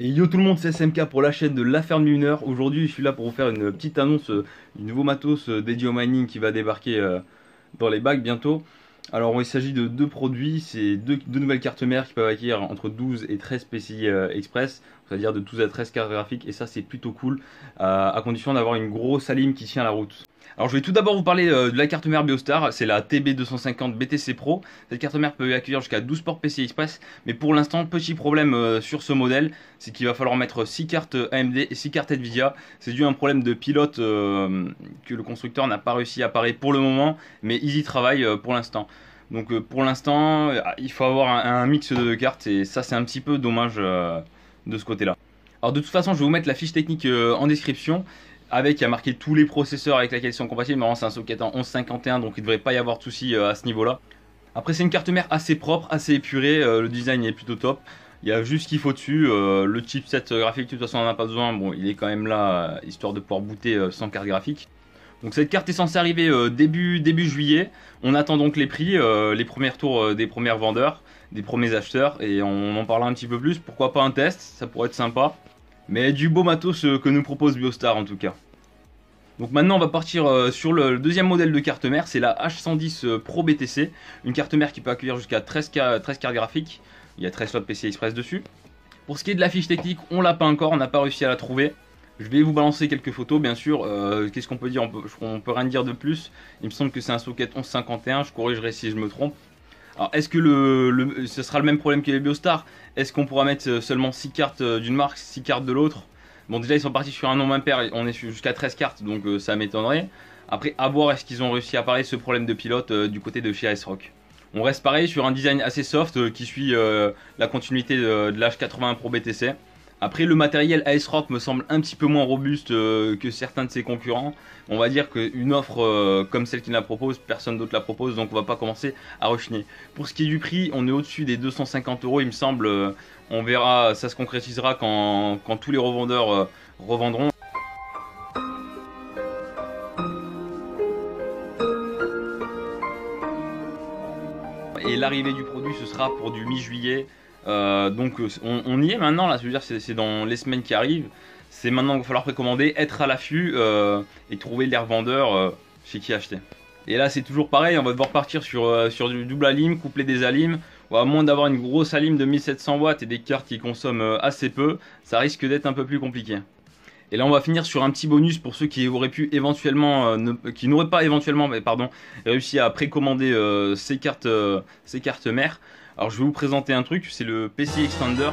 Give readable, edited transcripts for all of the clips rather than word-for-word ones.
Et yo tout le monde, c'est SMK pour la chaîne de La Ferme du Mineur. Aujourd'hui, je suis là pour vous faire une petite annonce du nouveau matos dédié au mining qui va débarquer dans les bacs bientôt. Alors, il s'agit de deux produits, c'est deux nouvelles cartes mères qui peuvent acquérir entre 12 et 13 PCI Express, c'est-à-dire de 12 à 13 cartes graphiques, et ça c'est plutôt cool, à condition d'avoir une grosse alim qui tient la route. Alors je vais tout d'abord vous parler de la carte mère Biostar, c'est la TB250 BTC Pro. Cette carte mère peut accueillir jusqu'à 12 ports PCI Express, mais pour l'instant, petit problème sur ce modèle, c'est qu'il va falloir mettre 6 cartes AMD et 6 cartes Nvidia. C'est dû à un problème de pilote que le constructeur n'a pas réussi à parer pour le moment, mais ils y travaillent pour l'instant. Donc pour l'instant, il faut avoir un mix de cartes et ça c'est un petit peu dommage de ce côté-là. Alors de toute façon, je vais vous mettre la fiche technique en description. Avec, il y a marqué tous les processeurs avec lesquels ils sont compatibles. Normalement, c'est un socket en 1151, donc il ne devrait pas y avoir de soucis à ce niveau-là. Après, c'est une carte mère assez propre, assez épurée. Le design est plutôt top. Il y a juste ce qu'il faut dessus. Le chipset graphique, de toute façon, on n'en a pas besoin. Bon, il est quand même là, histoire de pouvoir booter sans carte graphique. Donc cette carte est censée arriver début juillet. On attend donc les prix, les premiers retours des premiers vendeurs, des premiers acheteurs. Et on en parlera un petit peu plus. Pourquoi pas un test, ça pourrait être sympa. Mais du beau matos que nous propose Biostar en tout cas. Donc maintenant on va partir sur le deuxième modèle de carte mère, c'est la H110 Pro BTC. Une carte mère qui peut accueillir jusqu'à 13 cartes graphiques. Il y a 13 slots PCI Express dessus. Pour ce qui est de la fiche technique, on l'a pas encore, on n'a pas réussi à la trouver. Je vais vous balancer quelques photos bien sûr. Qu'est-ce qu'on peut dire, on peut rien dire de plus. Il me semble que c'est un socket 1151, je corrigerai si je me trompe. Alors est-ce que ce sera le même problème que les Biostar? Est-ce qu'on pourra mettre seulement 6 cartes d'une marque, 6 cartes de l'autre? Bon, déjà ils sont partis sur un nombre impair, on est jusqu'à 13 cartes, donc ça m'étonnerait. Après, à voir est-ce qu'ils ont réussi à parer ce problème de pilote du côté de chez ASRock. On reste pareil sur un design assez soft qui suit la continuité de l'H81 Pro BTC. Après, le matériel ASRock me semble un petit peu moins robuste que certains de ses concurrents. On va dire qu'une offre comme celle qu'il la propose, personne d'autre la propose, donc on va pas commencer à rechigner. Pour ce qui est du prix, on est au-dessus des 250 €, il me semble. On verra, ça se concrétisera quand tous les revendeurs revendront. Et l'arrivée du produit, ce sera pour du mi-juillet. Donc on y est maintenant, là, je veux dire, c'est dans les semaines qui arrivent. C'est maintenant qu'il va falloir précommander, être à l'affût et trouver les revendeurs chez qui acheter. Et là c'est toujours pareil, on va devoir partir sur du double alim, coupler des alims. À moins d'avoir une grosse alim de 1700 watts et des cartes qui consomment assez peu, ça risque d'être un peu plus compliqué. Et là on va finir sur un petit bonus pour ceux qui auraient pu éventuellement, qui n'auraient pas éventuellement, réussi à précommander ces cartes mères. Alors je vais vous présenter un truc, c'est le PC Extender.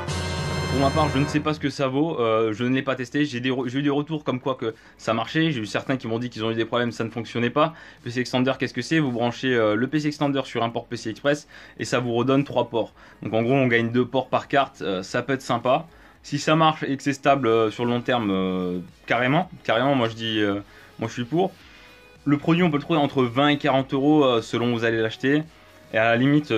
Pour ma part, je ne sais pas ce que ça vaut, je ne l'ai pas testé. J'ai eu des retours comme quoi que ça marchait. J'ai eu certains qui m'ont dit qu'ils ont eu des problèmes, ça ne fonctionnait pas. PC Extender, qu'est-ce que c'est? Vous branchez le PC Extender sur un port PCI Express et ça vous redonne 3 ports. Donc en gros, on gagne 2 ports par carte, ça peut être sympa. Si ça marche et que c'est stable sur le long terme, carrément, moi je dis, moi je suis pour. Le produit, on peut le trouver entre 20 et 40 € selon où vous allez l'acheter. Et à la limite,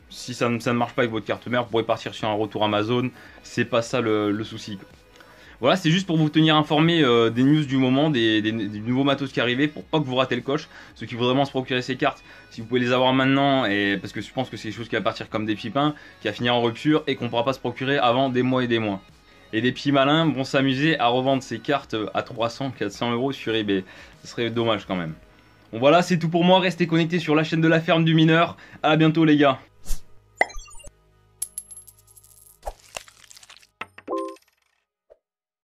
si ça ne marche pas avec votre carte mère, vous pourrez partir sur un retour Amazon. C'est pas ça le souci. Voilà, c'est juste pour vous tenir informé des news du moment, des nouveaux matos qui arrivaient, pour pas que vous ratez le coche. Ceux qui voudraient vraiment se procurer ces cartes, si vous pouvez les avoir maintenant, parce que je pense que c'est des choses qui va partir comme des pipins, qui va finir en rupture et qu'on pourra pas se procurer avant des mois et des mois. Et des petits malins vont s'amuser à revendre ces cartes à 300, 400 € sur eBay. Ce serait dommage quand même. Bon voilà, c'est tout pour moi, restez connectés sur la chaîne de La Ferme du Mineur. À bientôt les gars.